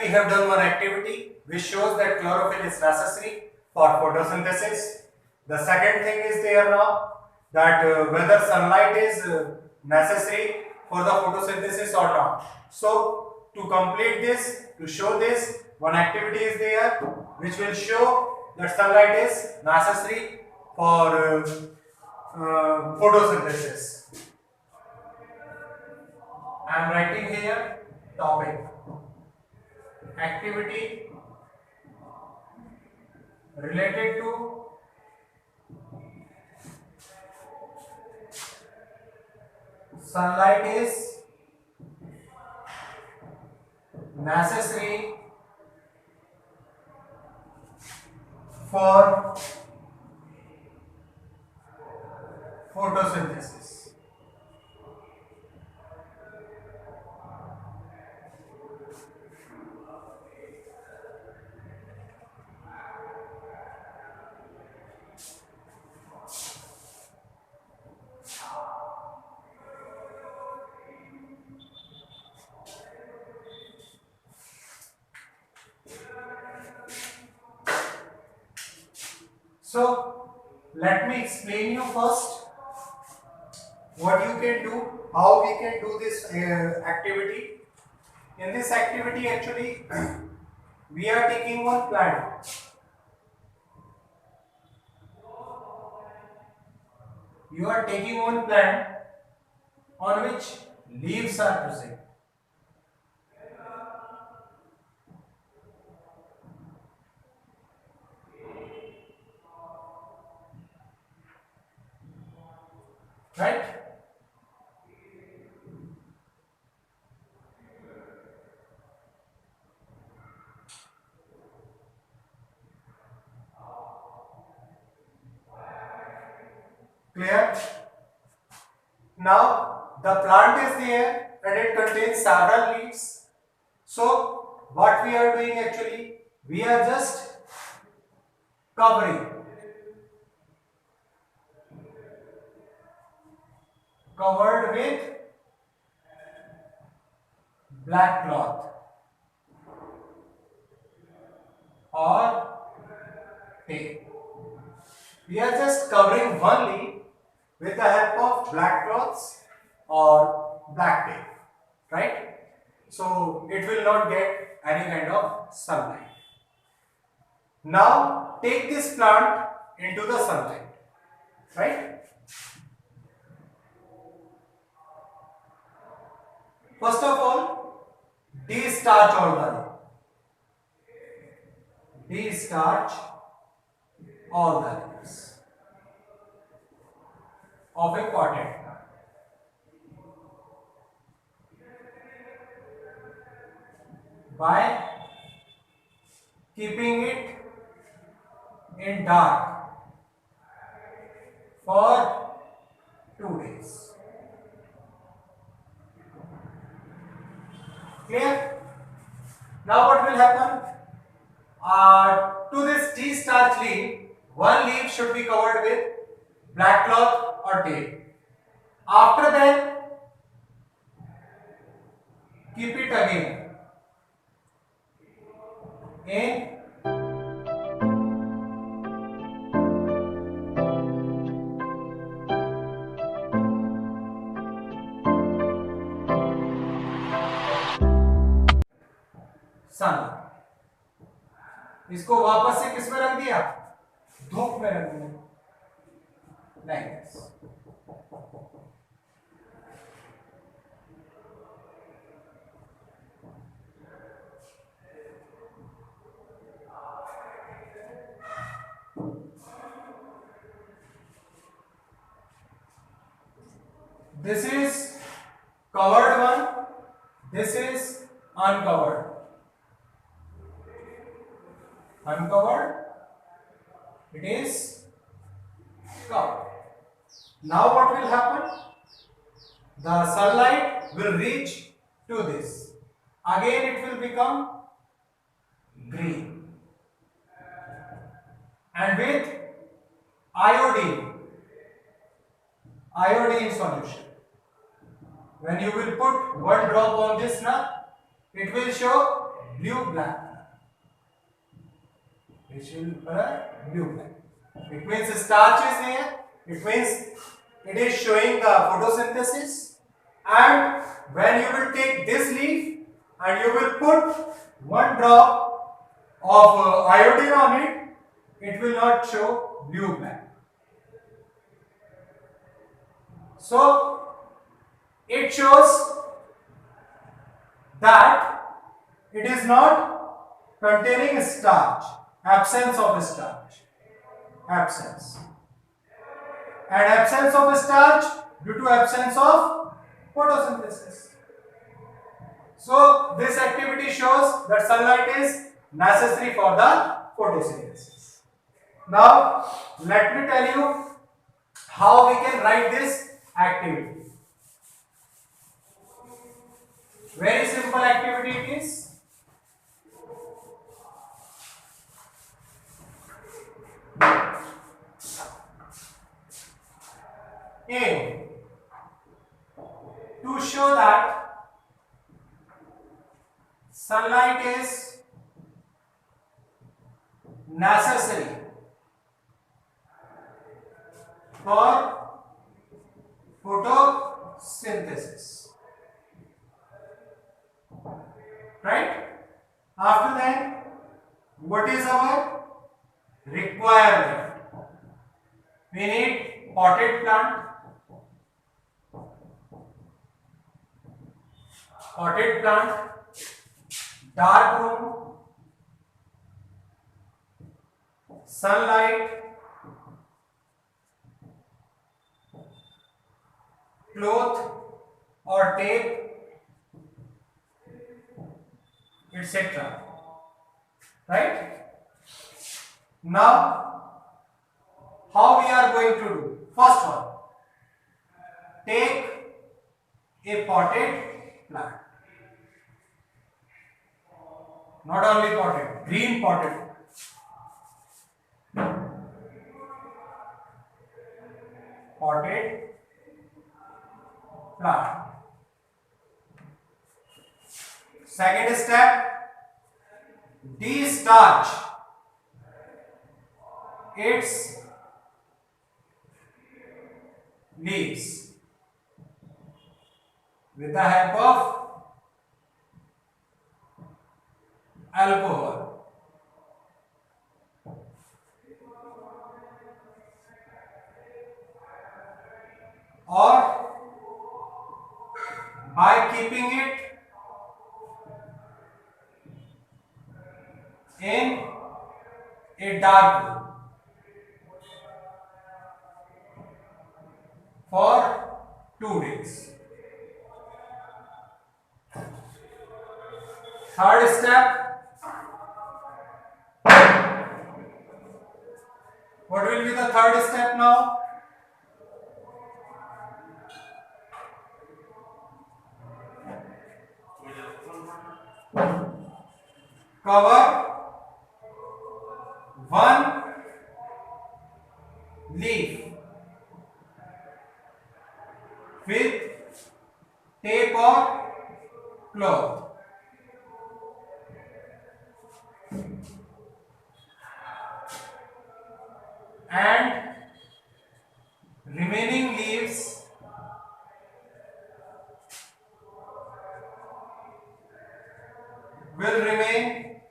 have done one activity which shows that chlorophyll is necessary for photosynthesis. The second thing is there now that whether sunlight is necessary for the photosynthesis or not. So to complete this, to show this, one activity is there which will show that sunlight is necessary for photosynthesis. I am writing here topic activity related to sunlight is necessary for photosynthesis. So let me explain you first what you can do, how we can do this activity. In this activity actually we are taking one plant. You are taking one plant on which leaves are present. Right? Clear? Now the plant is there and it contains several leaves. So what we are doing actually, we are just covering covered with black cloth or tape. We are just covering one leaf with the help of black cloths or black tape, right? So it will not get any kind of sunlight. Now take this plant into the sunlight, right? First of all, de-starch all the leaves. De-starch all the leaves of a potted plant. By keeping it in dark for 2 days. Clear? Now what will happen? To this de-starch leaf, one leaf should be covered with black cloth or tape. After that, keep it again in sun. इसको वापस से किस में रख दिया? धूप में रख दिया, like this. This is covered one, this is uncovered. Uncovered, it is covered. Now what will happen? The sunlight will reach to this. Again it will become green. And with iodine solution, when you will put one drop on this, it will show blue black, which will color blue black. It means starch is here. It means it is showing the photosynthesis. And when you will take this leaf and you will put one drop of iodine on it, it will not show blue black. So it shows that it is not containing starch, absence of starch, absence. And absence of starch due to absence of photosynthesis. So this activity shows that sunlight is necessary for the photosynthesis. Now let me tell you how we can write this activity. Very simple activity it is. A. To show that sunlight is necessary for photosynthesis. Right? After that, what is our requirement? We need potted plant, dark room, sunlight, cloth or tape, etc. Right? Now, how we are going to do? First one, take a potted plant. Not only potted, green potted. Potted plant. Second step, de-starch its leaves with the help of alcohol. Or by keeping it in a dark room for 2 days. Third step, what will be the third step now? Cover one leaf with tape or cloth. And remaining leaves will remain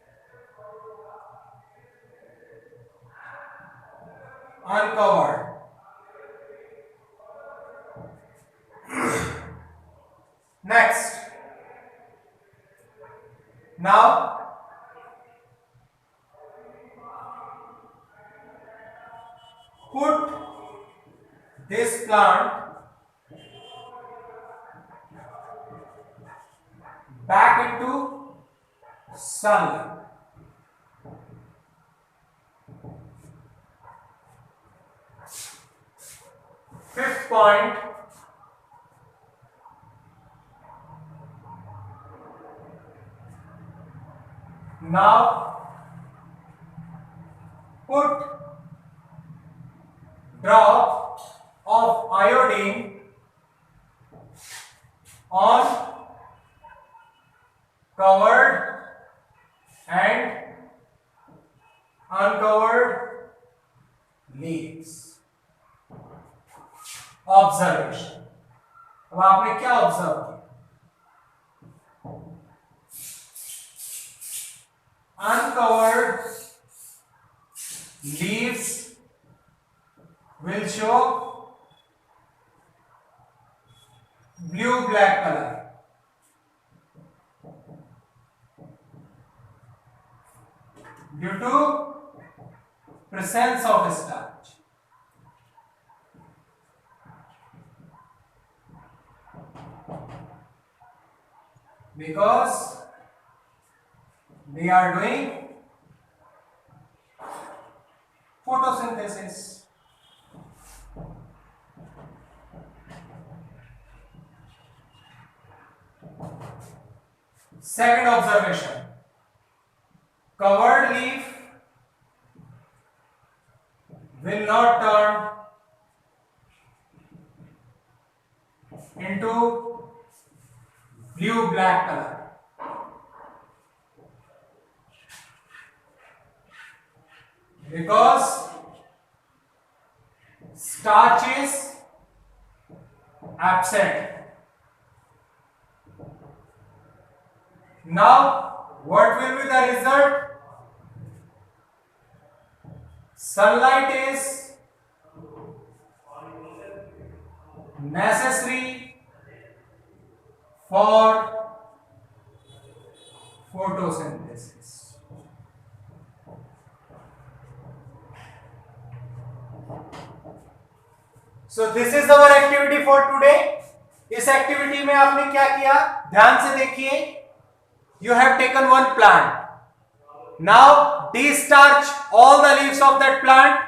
uncovered. Next, now put this plant back into sunlight. Fifth point, now put drop of iodine on covered and uncovered leaves. Observation, अब आपने क्या observe किया? Uncovered leaves will show blue black color. Due to presence of starch. Because they are doing photosynthesis. Second observation, covered leaf will not turn into blue black color. Because starch is absent. Now, what will be the result? Sunlight is necessary for photosynthesis. So this is our activity for today. इस activity में आपने क्या किया? ध्यान से देखिए. You have taken one plant. Now de-starch all the leaves of that plant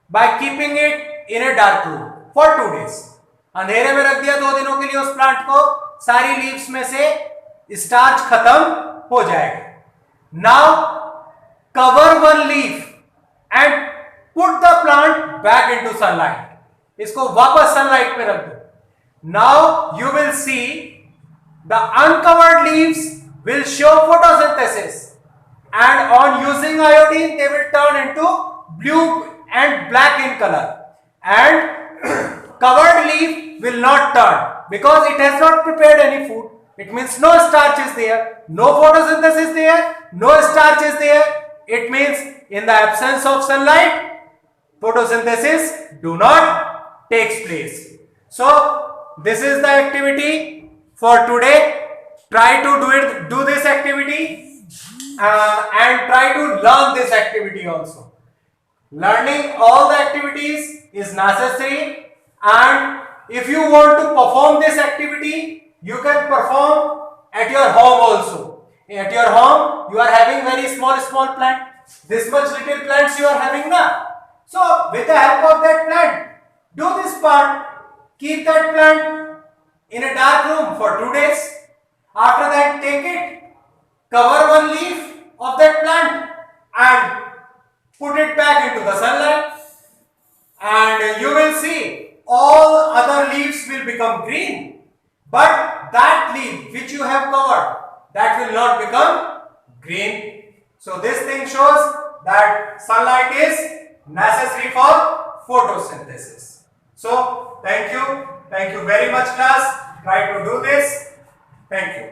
by keeping it in a dark room for 2 days. अंधेरे में रख दिया 2 दिनों के लिए उस प्लांट को, सारी लीव्स में से स्टार्च खत्म हो जाएगा. Now cover one leaf and put the plant back into sunlight. इसको वापस सनलाइट में रख दो. Now you will see the uncovered leaves will show photosynthesis, and on using iodine they will turn into blue and black in color, and covered leaf will not turn because it has not prepared any food. It means no starch is there, no photosynthesis there, no starch is there. It means in the absence of sunlight, photosynthesis do not takes place. So this is the activity for today. Try to do this activity and try to learn this activity also. Learning all the activities is necessary, and if you want to perform this activity, you can perform at your home also. At your home you are having very small plant. This much little plants you are having now. So with the help of that plant, do this part. Keep that plant in a dark room for 2 days. After that, take it, cover one leaf of that plant and put it back into the sunlight, and you will see all other leaves will become green, but that leaf which you have covered, that will not become green. So this thing shows that sunlight is necessary for photosynthesis. So thank you very much class. Try to do this. Thank you.